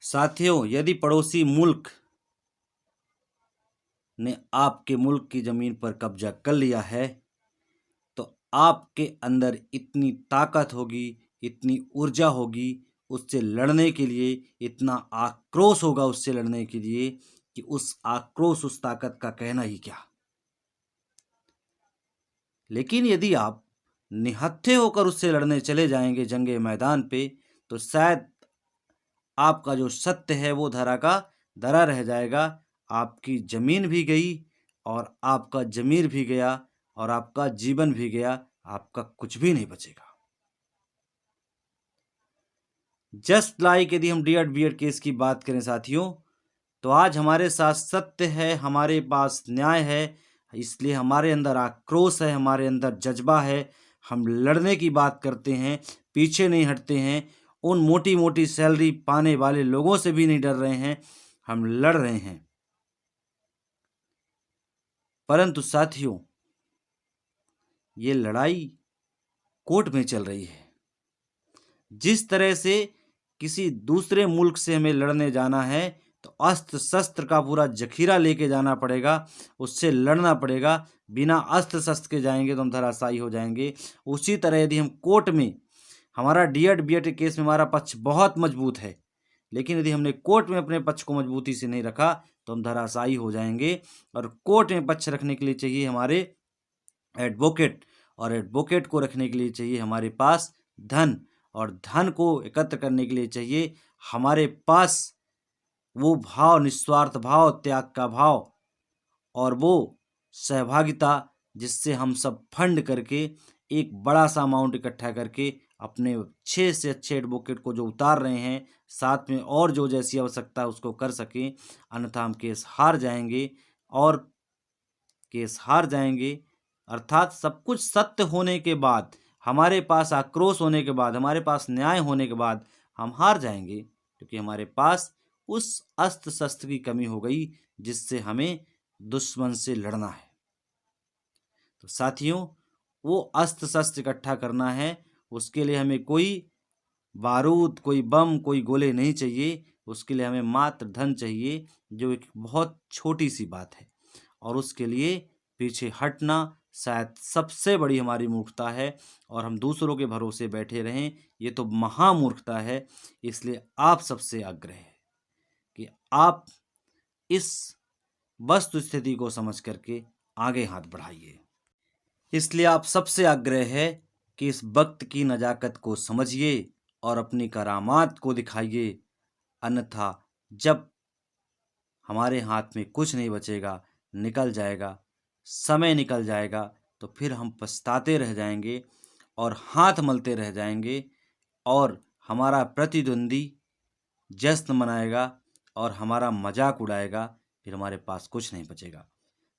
साथियों, यदि पड़ोसी मुल्क ने आपके मुल्क की ज़मीन पर कब्जा कर लिया है तो आपके अंदर इतनी ताकत होगी, इतनी ऊर्जा होगी उससे लड़ने के लिए, इतना आक्रोश होगा उससे लड़ने के लिए कि उस आक्रोश, उस ताकत का कहना ही क्या। लेकिन यदि आप निहत्थे होकर उससे लड़ने चले जाएंगे जंगे मैदान पे, तो शायद आपका जो सत्य है वो धरा का धरा रह जाएगा। आपकी ज़मीन भी गई और आपका ज़मीर भी गया और आपका जीवन भी गया, आपका कुछ भी नहीं बचेगा। जस्ट लाइक यदि हम डी.एड. केस की बात करें साथियों, तो आज हमारे साथ सत्य है, हमारे पास न्याय है, इसलिए हमारे अंदर आक्रोश है, हमारे अंदर जज्बा है। हम लड़ने की बात करते हैं, पीछे नहीं हटते हैं। उन मोटी मोटी सैलरी पाने वाले लोगों से भी नहीं डर रहे हैं, हम लड़ रहे हैं। परंतु साथियों, ये लड़ाई कोर्ट में चल रही है। जिस तरह से किसी दूसरे मुल्क से हमें लड़ने जाना है तो अस्त्र शस्त्र का पूरा जखीरा लेके जाना पड़ेगा, उससे लड़ना पड़ेगा। बिना अस्त्र शस्त्र के जाएंगे तो हम धराशायी हो जाएंगे। उसी तरह यदि हम कोर्ट में, हमारा डी.एड. के केस में हमारा पक्ष बहुत मजबूत है, लेकिन यदि हमने कोर्ट में अपने पक्ष को मजबूती से नहीं रखा तो हम धराशायी हो जाएंगे। और कोर्ट में पक्ष रखने के लिए चाहिए हमारे एडवोकेट, और एडवोकेट को रखने के लिए चाहिए हमारे पास धन, और धन को एकत्र करने के लिए चाहिए हमारे पास वो भाव, निस्वार्थ भाव, त्याग का भाव, और वो सहभागिता जिससे हम सब फंड करके एक बड़ा सा अमाउंट इकट्ठा करके अपने 6 से अच्छे एडवोकेट को जो उतार रहे हैं, साथ में और जो जैसी आवश्यकता है उसको कर सकें। अन्यथा हम केस हार जाएंगे, और केस हार जाएंगे अर्थात सब कुछ सत्य होने के बाद, हमारे पास आक्रोश होने के बाद, हमारे पास न्याय होने के बाद हम हार जाएंगे, क्योंकि हमारे पास उस अस्त्र शस्त्र की कमी हो गई जिससे हमें दुश्मन से लड़ना है। तो साथियों, वो अस्त्र शस्त्र इकट्ठा करना है, उसके लिए हमें कोई बारूद, कोई बम, कोई गोले नहीं चाहिए। उसके लिए हमें मात्र धन चाहिए, जो एक बहुत छोटी सी बात है। और उसके लिए पीछे हटना शायद सबसे बड़ी हमारी मूर्खता है, और हम दूसरों के भरोसे बैठे रहें, ये तो महामूर्खता है। इसलिए आप सबसे आग्रह है कि आप इस वस्तु स्थिति को समझ करके आगे हाथ बढ़ाइए। इसलिए आप सबसे आग्रह है कि इस वक्त की नज़ाकत को समझिए और अपनी करामात को दिखाइए। अन्यथा जब हमारे हाथ में कुछ नहीं बचेगा, निकल जाएगा, समय निकल जाएगा, तो फिर हम पछताते रह जाएंगे और हाथ मलते रह जाएंगे, और हमारा प्रतिद्वंदी जश्न मनाएगा और हमारा मजाक उड़ाएगा, फिर हमारे पास कुछ नहीं बचेगा।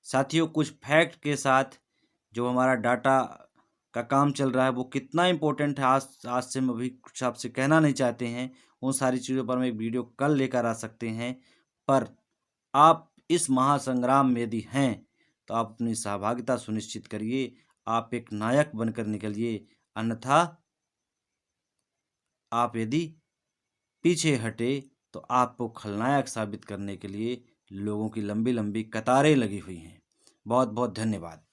साथियों, कुछ फैक्ट के साथ जो हमारा डाटा का काम चल रहा है वो कितना इम्पोर्टेंट है, आज से हम अभी कुछ आपसे कहना नहीं चाहते हैं। उन सारी चीज़ों पर हम एक वीडियो कल लेकर आ सकते हैं। पर आप इस महासंग्राम में यदि हैं तो आप अपनी सहभागिता सुनिश्चित करिए, आप एक नायक बनकर निकलिए। अन्यथा आप यदि पीछे हटे तो आपको खलनायक साबित करने के लिए लोगों की लंबी लंबी कतारें लगी हुई हैं। बहुत बहुत धन्यवाद।